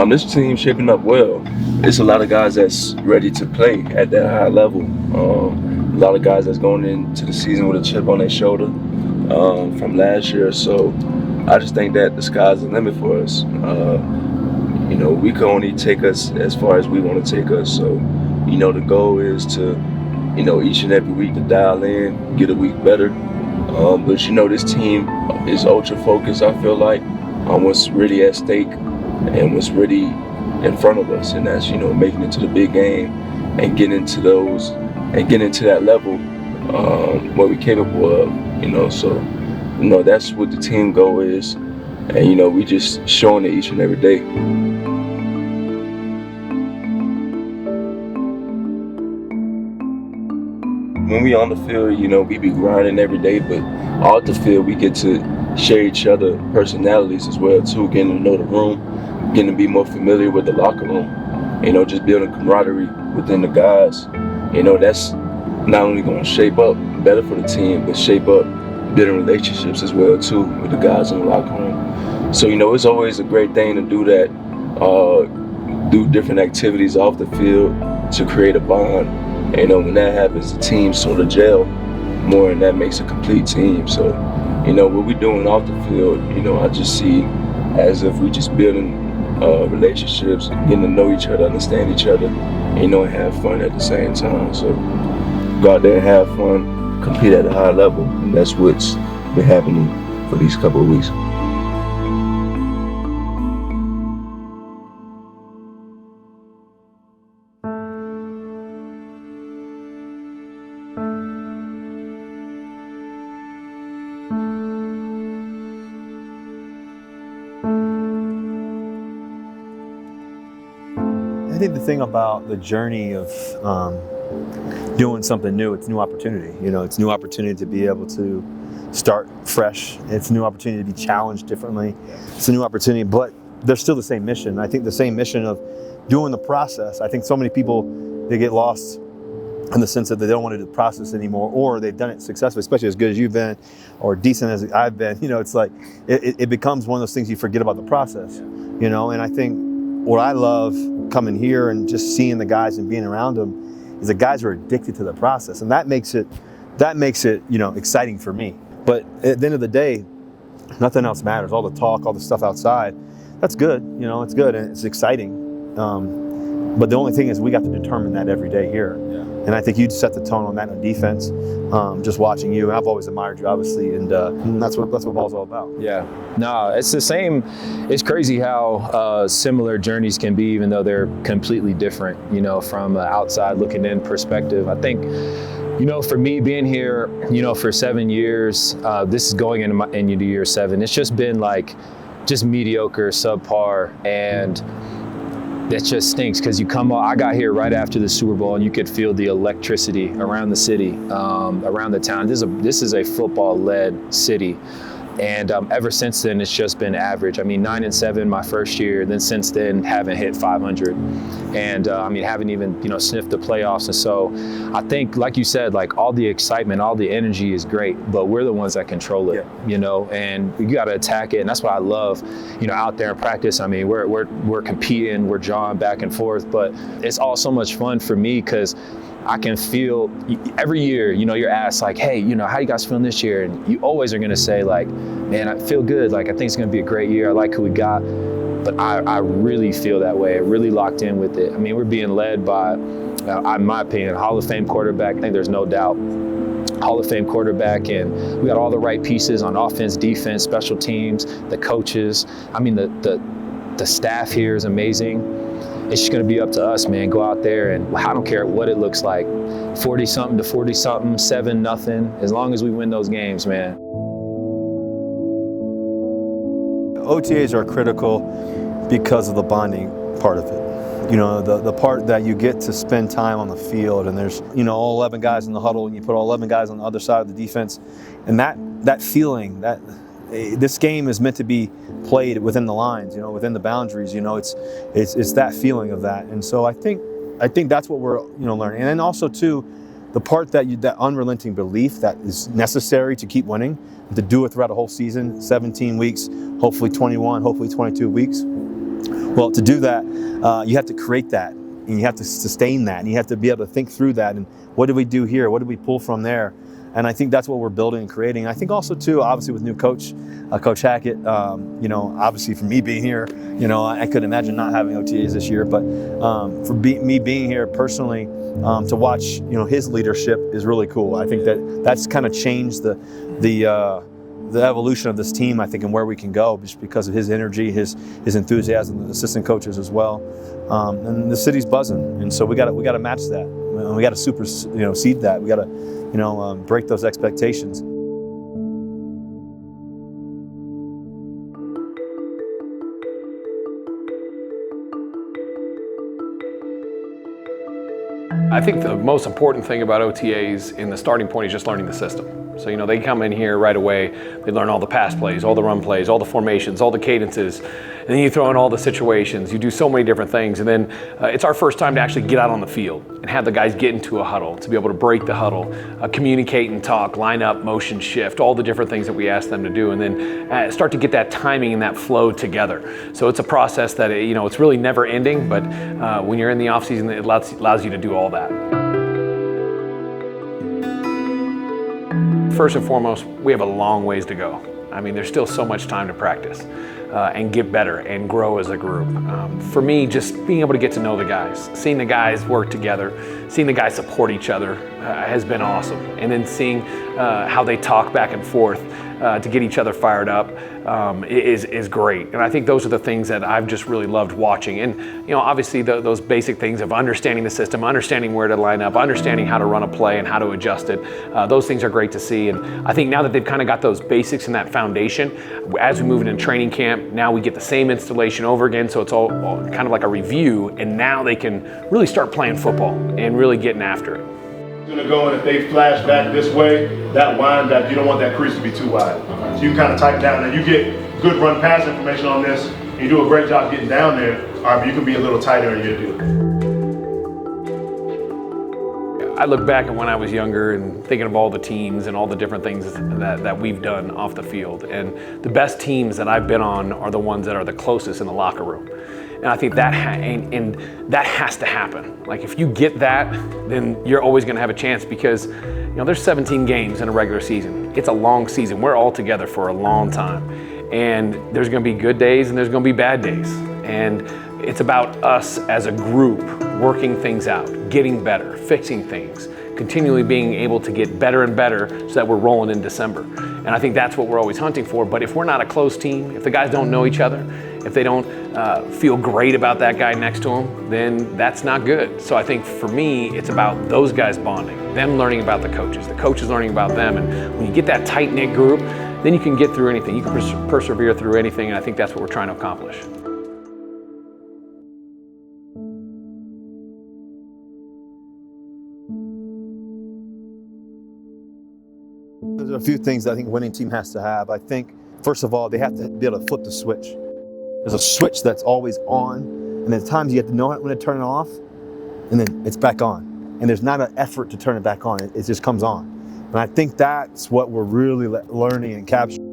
This team's shaping up well. It's a lot of guys that's ready to play at that high level. A lot of guys that's going into the season with a chip on their shoulder from last year. So I just think that the sky's the limit for us. We can only take us as far as we want to take us. So, the goal is to, each and every week to dial in, get a week better. But this team is ultra focused, I feel like, on what's really at stake and what's really in front of us. And that's, making it to the big game and getting into that level what we're capable of, So, that's what the team goal is. And, we just showing it each and every day. When we on the field, we be grinding every day, but off the field, we get to share each other personalities as well, too, getting to know the room, getting to be more familiar with the locker room, just building camaraderie within the guys. That's not only going to shape up better for the team, but shape up building relationships as well, too, with the guys in the locker room. So, it's always a great thing to do that, do different activities off the field to create a bond. When that happens, the team sort of gel more, and that makes a complete team. So, what we're doing off the field, I just see as if we just building relationships, getting to know each other, understand each other, and have fun at the same time. So, go out there and have fun, compete at a high level, and that's what's been happening for these couple of weeks. I think the thing about the journey of doing something new, it's new opportunity. It's new opportunity to be able to start fresh. It's a new opportunity to be challenged differently. It's a new opportunity, but there's still the same mission. I think the same mission of doing the process. I think so many people, they get lost in the sense that they don't want to do the process anymore, or they've done it successfully, especially as good as you've been or decent as I've been. It's like it becomes one of those things you forget about the process. And I think what I love coming here and just seeing the guys and being around them is the guys are addicted to the process, and that makes it exciting for me. But at the end of the day, nothing else matters. All the talk, all the stuff outside, that's good. It's good and it's exciting. But the only thing is we got to determine that every day here. Yeah. And I think you set the tone on that on defense, just watching you. And I've always admired you, obviously, and that's what ball's all about. Yeah, no, it's the same. It's crazy how similar journeys can be, even though they're completely different, from an outside looking in perspective. I think, for me being here, for 7 years, this is going into year 7. It's just been just mediocre, subpar, and that just stinks because I got here right after the Super Bowl and you could feel the electricity around the city, around the town. This is a football-led city. And ever since then, it's just been average. 9-7 my first year. Then since then, haven't hit 500, and haven't even sniffed the playoffs. And so, I think, like you said, all the excitement, all the energy is great, but we're the ones that control it. Yeah. And you got to attack it, and that's what I love. Out there in practice, we're competing, we're jawing back and forth, but it's all so much fun for me because I can feel every year, you're asked hey, how you guys feeling this year? And you always are going to say man, I feel good. I think it's going to be a great year. I like who we got. But I really feel that way. Really locked in with it. We're being led by, in my opinion, Hall of Fame quarterback. I think there's no doubt. Hall of Fame quarterback, and we got all the right pieces on offense, defense, special teams, the coaches. The staff here is amazing. It's just going to be up to us, man. Go out there, and I don't care what it looks like, 40-something to 40-something, 7-0, as long as we win those games, man. OTAs are critical because of the bonding part of it. The part that you get to spend time on the field, and there's all 11 guys in the huddle, and you put all 11 guys on the other side of the defense, and that feeling that this game is meant to be played within the lines, within the boundaries. It's that feeling of that, and so I think that's what we're learning, and then also too, the part that unrelenting belief that is necessary to keep winning, to do it throughout a whole season, 17 weeks, hopefully 21, hopefully 22 weeks. Well, to do that, you have to create that, and you have to sustain that, and you have to be able to think through that, and what do we do here? What do we pull from there? And I think that's what we're building and creating. I think also too, obviously with new coach, Coach Hackett, obviously for me being here, I couldn't imagine not having OTAs this year, but for me being here personally, to watch, his leadership is really cool. I think that's kind of changed the evolution of this team, I think, and where we can go, just because of his energy, his enthusiasm, the assistant coaches as well, and the city's buzzing, and so we got to match that, and we got to supersede that. We got to, break those expectations. I think the most important thing about OTAs in the starting point is just learning the system. So, they come in here right away, they learn all the pass plays, all the run plays, all the formations, all the cadences, and then you throw in all the situations. You do so many different things, and then it's our first time to actually get out on the field and have the guys get into a huddle, to be able to break the huddle, communicate and talk, line up, motion shift, all the different things that we ask them to do, and then start to get that timing and that flow together. So it's a process that, it's really never ending, but when you're in the offseason, it allows you to do all that. First and foremost, we have a long ways to go. I mean, there's still so much time to practice and get better and grow as a group. For me, just being able to get to know the guys, seeing the guys work together, seeing the guys support each other has been awesome. And then seeing how they talk back and forth to get each other fired up is great. And I think those are the things that I've just really loved watching. And, obviously those basic things of understanding the system, understanding where to line up, understanding how to run a play and how to adjust it, those things are great to see. And I think now that they've kind of got those basics and that foundation, as we move into training camp, now we get the same installation over again, so it's all kind of like a review, and now they can really start playing football and really getting after it. Going to go, and if they flash back this way, that wind back, you don't want that crease to be too wide. So you kind of tighten down, and you get good run pass information on this, and you do a great job getting down there, but you can be a little tighter in your deal. I look back at when I was younger and thinking of all the teams and all the different things that we've done off the field. And the best teams that I've been on are the ones that are the closest in the locker room. And I think that has to happen. Like, if you get that, then you're always going to have a chance, because there's 17 games in a regular season. It's a long season. We're all together for a long time. And there's going to be good days and there's going to be bad days. And it's about us as a group working things out, getting better, fixing things, continually being able to get better and better so that we're rolling in December. And I think that's what we're always hunting for. But if we're not a close team, if the guys don't know each other, if they don't feel great about that guy next to them, then that's not good. So I think for me, it's about those guys bonding, them learning about the coaches learning about them. And when you get that tight-knit group, then you can get through anything. You can persevere through anything, and I think that's what we're trying to accomplish. There's a few things that I think a winning team has to have. I think, first of all, they have to be able to flip the switch. There's a switch that's always on, and there's times you have to know when to turn it off, and then it's back on. And there's not an effort to turn it back on. It just comes on. And I think that's what we're really learning and capturing.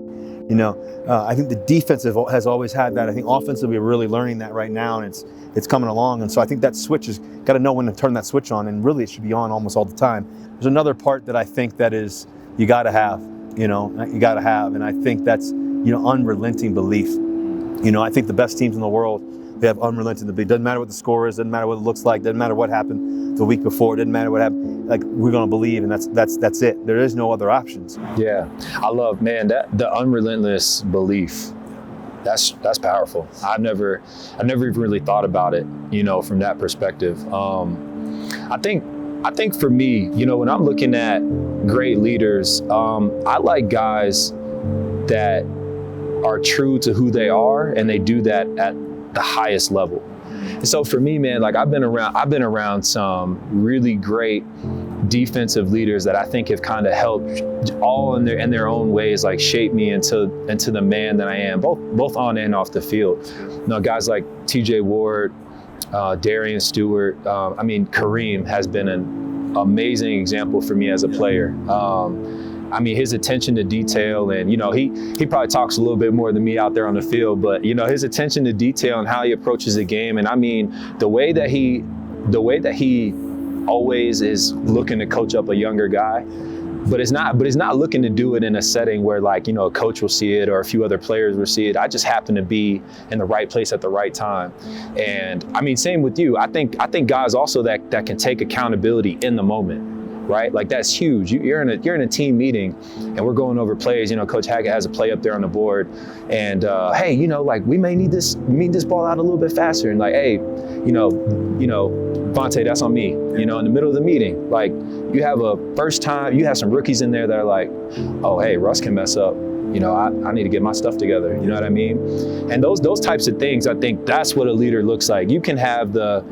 I think the defense has always had that. I think offensively we're really learning that right now, and it's coming along. And so I think that switch has got to know when to turn that switch on, and really it should be on almost all the time. There's another part that I think that is you got to have, and I think that's, unrelenting belief. I think the best teams in the world, they have unrelenting belief. Doesn't matter what the score is, doesn't matter what it looks like, doesn't matter what happened the week before, doesn't matter what happened. Like, we're going to believe, and that's it. There is no other options. Yeah, I love, that the unrelentless belief. That's powerful. I've never even really thought about it, from that perspective. I think for me, when I'm looking at great leaders, I like guys that are true to who they are, and they do that at the highest level. And so for me, man, like I've been around some really great defensive leaders that I think have kind of helped all in their own ways, like shape me into the man that I am, both on and off the field. Guys like TJ Ward, Darian Stewart, Kareem has been an amazing example for me as a player. I mean, his attention to detail, and, you know, he probably talks a little bit more than me out there on the field, but, you know, his attention to detail and how he approaches the game. And I mean, the way that he always is looking to coach up a younger guy, but he's not looking to do it in a setting where, like, you know, a coach will see it or a few other players will see it. I just happen to be in the right place at the right time. And I mean, same with you. I think guys also that can take accountability in the moment, right? Like, that's huge. You're in a team meeting and we're going over plays. You know, Coach Hackett has a play up there on the board, and hey, you know, like, we may need this ball out a little bit faster. And like, hey, you know, Vontae, that's on me. You know, in the middle of the meeting, like, you have some rookies in there that are like, oh, hey, Russ can mess up. You know, I need to get my stuff together. You know what I mean? And those types of things, I think that's what a leader looks like. You can have the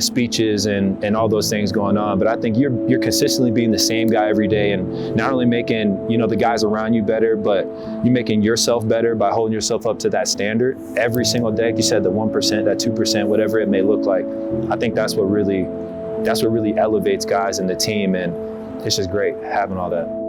speeches and all those things going on, but I think you're consistently being the same guy every day, and not only making, you know, the guys around you better, but you're making yourself better by holding yourself up to that standard every single day. Like you said, the 1%, that 2%, whatever it may look like. I think that's what really elevates guys in the team, and it's just great having all that.